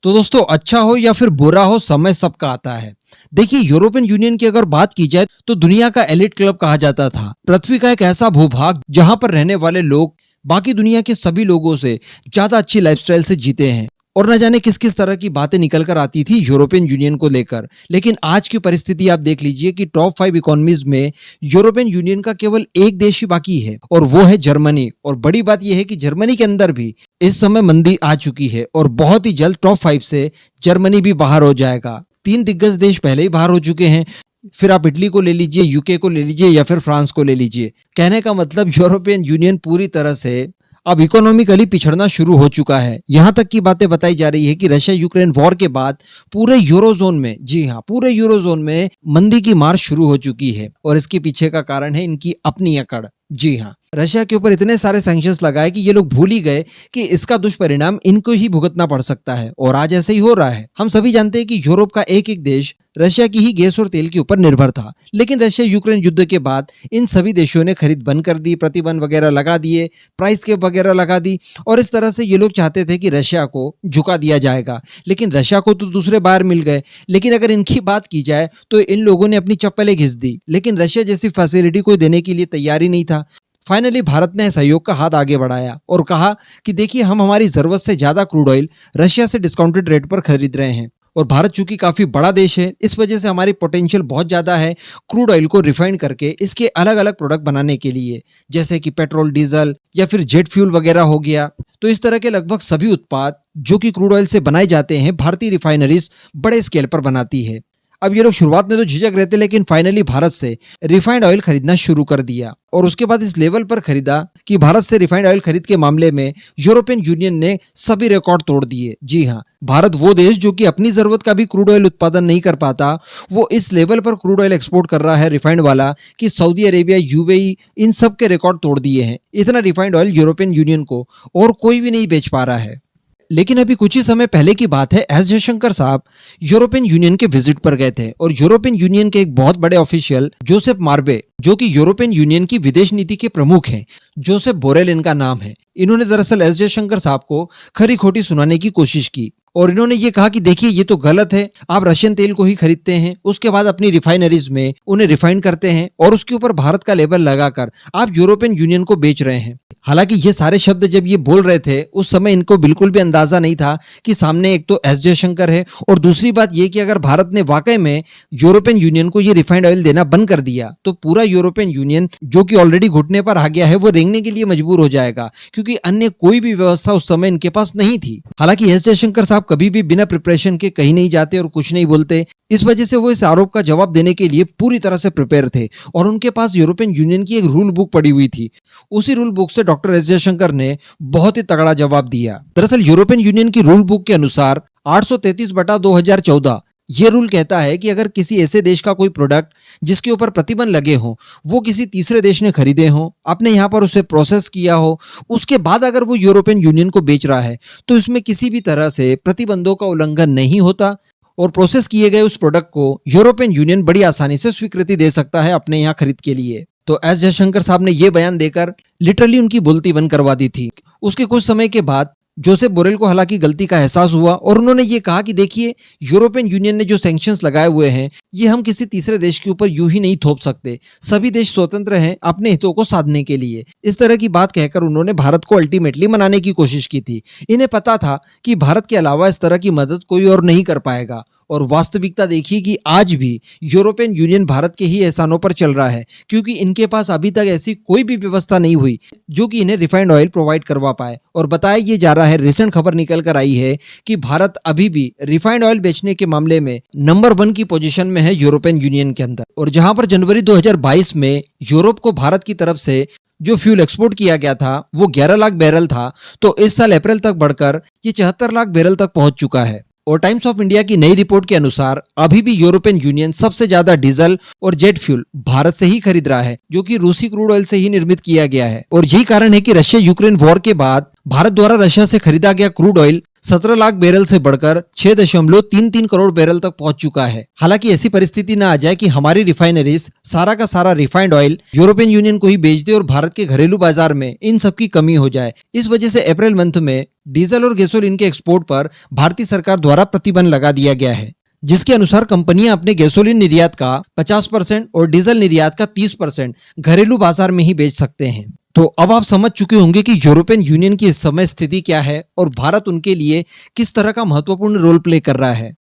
तो दोस्तों, अच्छा हो या फिर बुरा हो, समय सबका आता है। देखिए, यूरोपियन यूनियन की अगर बात की जाए तो दुनिया का एलिट क्लब कहा जाता था। पृथ्वी का एक ऐसा भूभाग जहां पर रहने वाले लोग बाकी दुनिया के सभी लोगों से ज्यादा अच्छी लाइफस्टाइल से जीते हैं। और न जाने किस किस तरह की बातें निकल कर आती थी यूरोपियन यूनियन को लेकर। लेकिन आज की परिस्थिति आप देख लीजिए कि टॉप 5 इकोनॉमीज में यूरोपियन यूनियन का केवल एक देश ही बाकी है, और वो है जर्मनी। और बड़ी बात यह है कि जर्मनी के अंदर भी इस समय मंदी आ चुकी है और बहुत ही जल्द टॉप 5 से जर्मनी भी बाहर हो जाएगा। 3 दिग्गज देश पहले ही बाहर हो चुके हैं। फिर आप इटली को ले लीजिए, यूके को ले लीजिए या फिर फ्रांस को ले लीजिए। कहने का मतलब यूरोपियन यूनियन पूरी तरह से अब इकोनॉमिकली पिछड़ना शुरू हो चुका है। यहां तक की बातें बताई जा रही है कि रशिया यूक्रेन वॉर के बाद पूरे यूरोजोन में, जी हां, पूरे यूरोजोन में मंदी की मार शुरू हो चुकी है। और इसके पीछे का कारण है इनकी अपनी अकड़। जी हाँ, रशिया के ऊपर इतने सारे सैंक्शंस लगाए कि ये लोग भूल ही गए कि इसका दुष्परिणाम इनको ही भुगतना पड़ सकता है। और आज ऐसे ही हो रहा है। हम सभी जानते हैं कि यूरोप का एक एक देश रशिया की ही गैस और तेल के ऊपर निर्भर था। लेकिन रशिया यूक्रेन युद्ध के बाद इन सभी देशों ने खरीद बंद कर दी, प्रतिबंध वगैरह लगा दिए, प्राइस कैप वगैरह लगा दी। और इस तरह से ये लोग चाहते थे कि रशिया को झुका दिया जाएगा। लेकिन रशिया को तो दूसरे बाहर मिल गए। लेकिन अगर इनकी बात की जाए तो इन लोगों ने अपनी चप्पलें घिस दी। लेकिन रशिया जैसी फैसिलिटी कोई देने के लिए तैयार ही नहीं था। फाइनली भारत ने सहयोग का हाथ आगे बढ़ाया और कहा कि देखिए, हम हमारी जरूरत से ज्यादा क्रूड ऑयल रशिया से डिस्काउंटेड रेट पर खरीद रहे हैं। और भारत चूंकि काफी बड़ा देश है, इस वजह से हमारी पोटेंशियल बहुत ज्यादा है क्रूड ऑयल को रिफाइन करके इसके अलग अलग प्रोडक्ट बनाने के लिए, जैसे कि पेट्रोल, डीजल या फिर जेट फ्यूल वगैरह हो गया। तो इस तरह के लगभग सभी उत्पाद जो कि क्रूड ऑयल से बनाए जाते हैं, भारतीय रिफाइनरीज बड़े स्केल पर बनाती है। अब ये लोग शुरुआत में तो झिझक रहे थे, लेकिन फाइनली भारत से रिफाइंड ऑयल खरीदना शुरू कर दिया। और उसके बाद इस लेवल पर खरीदा कि भारत से रिफाइंड ऑयल खरीद के मामले में यूरोपियन यूनियन ने सभी रिकॉर्ड तोड़ दिए। जी हाँ, भारत वो देश जो कि अपनी जरूरत का भी क्रूड ऑयल उत्पादन नहीं कर पाता, वो इस लेवल पर क्रूड ऑयल एक्सपोर्ट कर रहा है रिफाइंड वाला कि सऊदी अरेबिया, यूएई, इन सब के रिकॉर्ड तोड़ दिए हैं। इतना रिफाइंड ऑयल यूरोपियन यूनियन को और कोई भी नहीं बेच पा रहा है। लेकिन अभी कुछ ही समय पहले की बात है, एस जयशंकर साहब यूरोपियन यूनियन के विजिट पर गए थे। और यूरोपियन यूनियन के एक बहुत बड़े ऑफिशियल जोसेफ मार्बे, जो कि यूरोपियन यूनियन की विदेश नीति के प्रमुख हैं, जोसेफ बोरेल इनका नाम है, इन्होंने दरअसल एस जयशंकर साहब को खरी खोटी सुनाने की कोशिश की। और इन्होंने ये कहा कि देखिए, ये तो गलत है, आप रशियन तेल को ही खरीदते हैं, उसके बाद अपनी रिफाइनरीज में उन्हें रिफाइन करते हैं और उसके ऊपर भारत का लेबल लगाकर आप यूरोपियन यूनियन को बेच रहे हैं। हालांकि ये सारे शब्द जब ये बोल रहे थे, उस समय इनको बिल्कुल भी अंदाजा नहीं था कि सामने एक तो एस जयशंकर है, और दूसरी बात ये कि अगर भारत ने वाकई में यूरोपियन यूनियन को ये रिफाइंड ऑयल देना बंद कर दिया तो पूरा यूरोपियन यूनियन, जो कि ऑलरेडी घुटने पर आ गया है, वो रेंगने के लिए मजबूर हो जाएगा, क्योंकि अन्य कोई भी व्यवस्था उस समय इनके पास नहीं थी। हालांकि एस जयशंकर साहब कभी भी बिना प्रिपरेशन के कहीं नहीं जाते और कुछ नहीं बोलते। इस वजह से वो इस आरोप का जवाब देने के लिए पूरी तरह से प्रिपेयर थे। और उनके पास यूरोपियन यूनियन की एक रूल बुक पड़ी हुई थी। उसी रूल बुक से डॉक्टर एस जयशंकर ने बहुत ही तगड़ा जवाब दिया। दरअसल यूरोपियन यूनियन की रूल बुक के अनुसार 833/2014 ये रूल कहता है कि अगर किसी ऐसे देश का कोई प्रोडक्ट जिसके ऊपर प्रतिबंध लगे हों, वो किसी तीसरे देश ने खरीदे हों, आपने यहाँ पर उसे प्रोसेस किया हो, उसके बाद अगर वो यूरोपियन यूनियन को बेच रहा है, तो इसमें किसी भी तरह से प्रतिबंधों का उल्लंघन नहीं होता और प्रोसेस किए गए उस प्रोडक्ट को यूरोपियन यूनियन बड़ी आसानी से स्वीकृति दे सकता है अपने यहाँ खरीद के लिए। तो एस जयशंकर साहब ने ये बयान देकर लिटरली उनकी बोलती बंद करवा दी थी। उसके कुछ समय के बाद जोसेफ बोरेल को हालांकि गलती का एहसास हुआ और उन्होंने ये कहा कि देखिए, यूरोपियन यूनियन ने जो सैंक्शंस लगाए हुए हैं, ये हम किसी तीसरे देश के ऊपर यूं ही नहीं थोप सकते। सभी देश स्वतंत्र हैं अपने हितों को साधने के लिए। इस तरह की बात कहकर उन्होंने भारत को अल्टीमेटली मनाने की कोशिश की थी। इन्हें पता था कि भारत के अलावा इस तरह की मदद कोई और नहीं कर पाएगा। और वास्तविकता देखिए कि आज भी यूरोपियन यूनियन भारत के ही एहसानों पर चल रहा है, क्योंकि इनके पास अभी तक ऐसी कोई भी व्यवस्था नहीं हुई जो कि इन्हें रिफाइंड ऑयल प्रोवाइड करवा पाए। और बताया ये जा रहा है, रिसेंट खबर निकल कर आई है कि भारत अभी भी रिफाइंड ऑयल बेचने के मामले में नंबर 1 की पोजीशन में है यूरोपियन यूनियन के अंदर। और जहां पर जनवरी 2022 में यूरोप को भारत की तरफ से जो फ्यूल एक्सपोर्ट किया गया था वो 11 लाख बैरल था, तो इस साल अप्रैल तक बढ़कर ये 74 लाख बैरल तक पहुंच चुका है। और टाइम्स ऑफ इंडिया की नई रिपोर्ट के अनुसार अभी भी यूरोपियन यूनियन सबसे ज्यादा डीजल और जेट फ्यूल भारत से ही खरीद रहा है, जो कि रूसी क्रूड ऑयल से ही निर्मित किया गया है। और यही कारण है कि रशिया यूक्रेन वॉर के बाद भारत द्वारा रशिया से खरीदा गया क्रूड ऑयल 17 लाख बैरल से बढ़कर 6.33 करोड़ बैरल तक पहुंच चुका है। हालांकि ऐसी परिस्थिति ना आ जाए कि हमारी रिफाइनरीज सारा का सारा रिफाइंड ऑयल यूरोपियन यूनियन को ही बेच दे और भारत के घरेलू बाजार में इन सब की कमी हो जाए। इस वजह से अप्रैल मंथ में डीजल और गैसोलीन के एक्सपोर्ट पर भारतीय सरकार द्वारा प्रतिबंध लगा दिया गया है, जिसके अनुसार कंपनियां अपने गैसोलीन निर्यात का 50% और डीजल निर्यात का 30% घरेलू बाजार में ही बेच सकते हैं। तो अब आप समझ चुके होंगे कि यूरोपियन यूनियन की इस समय स्थिति क्या है और भारत उनके लिए किस तरह का महत्वपूर्ण रोल प्ले कर रहा है।